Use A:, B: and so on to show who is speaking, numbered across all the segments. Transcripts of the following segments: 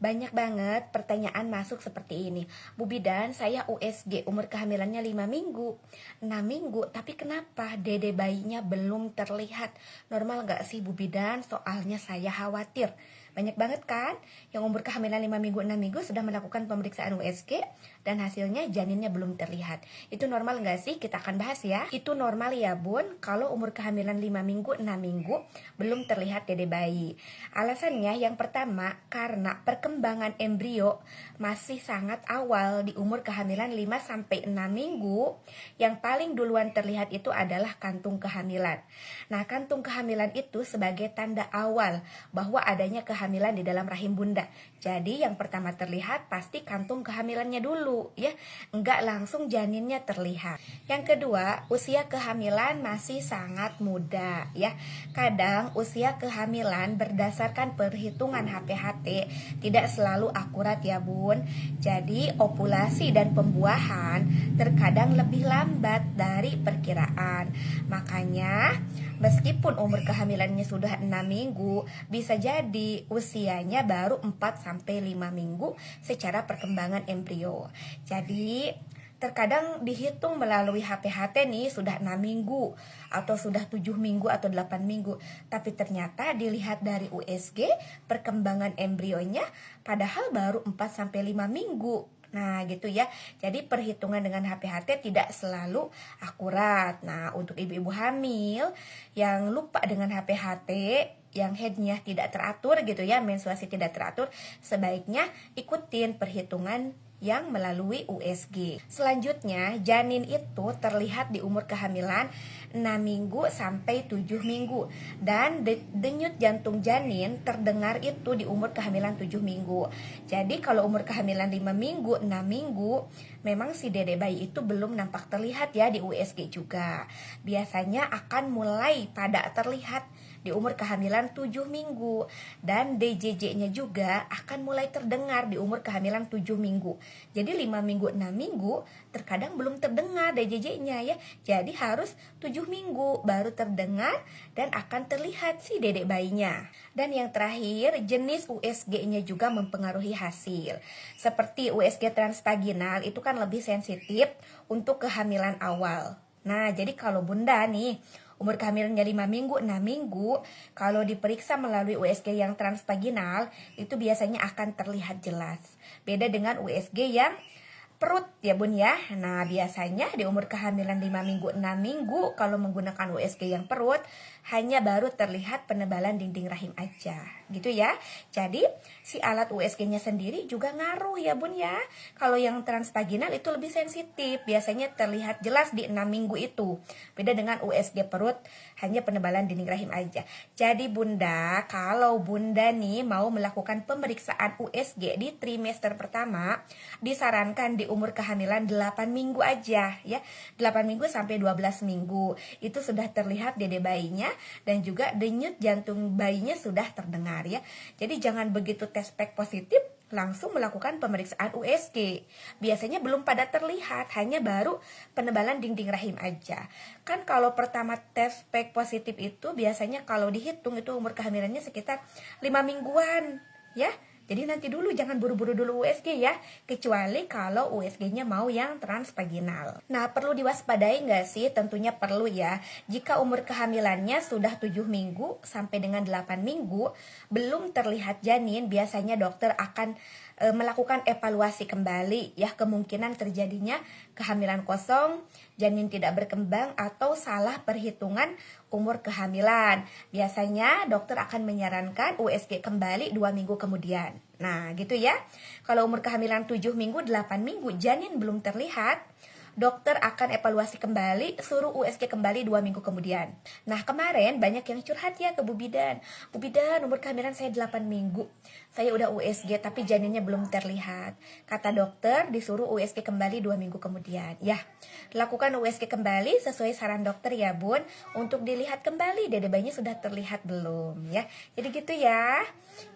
A: Banyak banget pertanyaan masuk seperti ini. Bu Bidan, saya USG, umur kehamilannya 5 minggu, 6 minggu, tapi kenapa dede bayinya belum terlihat? Normal nggak sih Bu Bidan? Soalnya saya khawatir. Banyak banget kan yang umur kehamilan 5 minggu, 6 minggu sudah melakukan pemeriksaan USG dan hasilnya janinnya belum terlihat. Itu normal nggak sih? Kita akan bahas ya. Itu normal ya Bun, kalau umur kehamilan 5 minggu, 6 minggu belum terlihat dede bayi. Alasannya yang pertama karena perkembangan embrio masih sangat awal di umur kehamilan 5-6 minggu. Yang paling duluan terlihat itu adalah kantung kehamilan. Nah, kantung kehamilan itu sebagai tanda awal bahwa adanya kehamilan di dalam rahim bunda. Jadi yang pertama terlihat pasti kantung kehamilannya dulu ya, enggak langsung janinnya terlihat. Yang kedua, usia kehamilan masih sangat muda ya. Kadang usia kehamilan berdasarkan perhitungan HPHT tidak selalu akurat ya Bun. Jadi ovulasi dan pembuahan terkadang lebih lambat dari perkiraan. Makanya meskipun umur kehamilannya sudah 6 minggu, bisa jadi usianya baru 4-5 minggu secara perkembangan embrio. Jadi terkadang dihitung melalui HPHT nih sudah 6 minggu atau sudah 7 minggu atau 8 minggu. Tapi ternyata dilihat dari USG perkembangan embrionya padahal baru 4-5 minggu. Nah gitu ya, jadi perhitungan dengan HPHT tidak selalu akurat. Nah untuk ibu-ibu hamil yang lupa dengan HPHT, yang headnya tidak teratur gitu ya, menstruasi tidak teratur, sebaiknya ikutin perhitungan yang melalui USG. Selanjutnya, janin itu terlihat di umur kehamilan 6 minggu sampai 7 minggu. Dan denyut jantung janin terdengar itu di umur kehamilan 7 minggu. Jadi kalau umur kehamilan 5 minggu, 6 minggu, memang si dede bayi itu belum nampak terlihat ya di USG juga. Biasanya akan mulai pada terlihat di umur kehamilan 7 minggu. Dan DJJ-nya juga akan mulai terdengar di umur kehamilan 7 minggu. Jadi 5 minggu, 6 minggu terkadang belum terdengar DJJ-nya ya. Jadi harus 7 minggu baru terdengar dan akan terlihat si dedek bayinya. Dan yang terakhir, jenis USG-nya juga mempengaruhi hasil. Seperti USG transvaginal itu kan lebih sensitif untuk kehamilan awal. Nah, jadi kalau bunda nih umur kehamilannya 5 minggu, 6 minggu, kalau diperiksa melalui USG yang transvaginal, itu biasanya akan terlihat jelas. Beda dengan USG yang perut ya Bun ya. Nah biasanya di umur kehamilan 5 minggu, 6 minggu, kalau menggunakan USG yang perut, hanya baru terlihat penebalan dinding rahim aja gitu ya. Jadi si alat USG-nya sendiri juga ngaruh ya Bun ya. Kalau yang transvaginal itu lebih sensitif, biasanya terlihat jelas di 6 minggu itu. Beda dengan USG perut, hanya penebalan dinding rahim aja. Jadi bunda, kalau bunda nih mau melakukan pemeriksaan USG di trimester pertama, disarankan di umur kehamilan 8 minggu aja ya. 8 minggu sampai 12 minggu. Itu sudah terlihat dede bayinya dan juga denyut jantung bayinya sudah terdengar ya. Jadi jangan begitu tes pack positif langsung melakukan pemeriksaan USG. Biasanya belum pada terlihat, hanya baru penebalan dinding rahim aja. Kan kalau pertama tes pack positif itu biasanya kalau dihitung itu umur kehamilannya sekitar 5 mingguan ya. Jadi nanti dulu, jangan buru-buru dulu USG ya, kecuali kalau USG-nya mau yang transvaginal. Nah, perlu diwaspadai nggak sih? Tentunya perlu ya. Jika umur kehamilannya sudah 7 minggu sampai dengan 8 minggu, belum terlihat janin, biasanya dokter akan melakukan evaluasi kembali ya, kemungkinan terjadinya kehamilan kosong, janin tidak berkembang, atau salah perhitungan umur kehamilan. Biasanya dokter akan menyarankan USG kembali 2 minggu kemudian. Nah gitu ya. Kalau umur kehamilan 7 minggu, 8 minggu janin belum terlihat, dokter akan evaluasi kembali, suruh USG kembali 2 minggu kemudian. Nah kemarin banyak yang curhat ya ke Bu Bidan. Bu Bidan, umur kehamilan saya 8 minggu. Saya udah USG tapi janinnya belum terlihat. Kata dokter disuruh USG kembali 2 minggu kemudian. Ya, lakukan USG kembali sesuai saran dokter ya Bun. Untuk dilihat kembali dede bayinya sudah terlihat belum ya. Jadi gitu ya.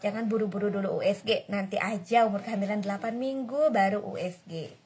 A: Jangan buru-buru dulu USG. Nanti aja umur kehamilan 8 minggu baru USG.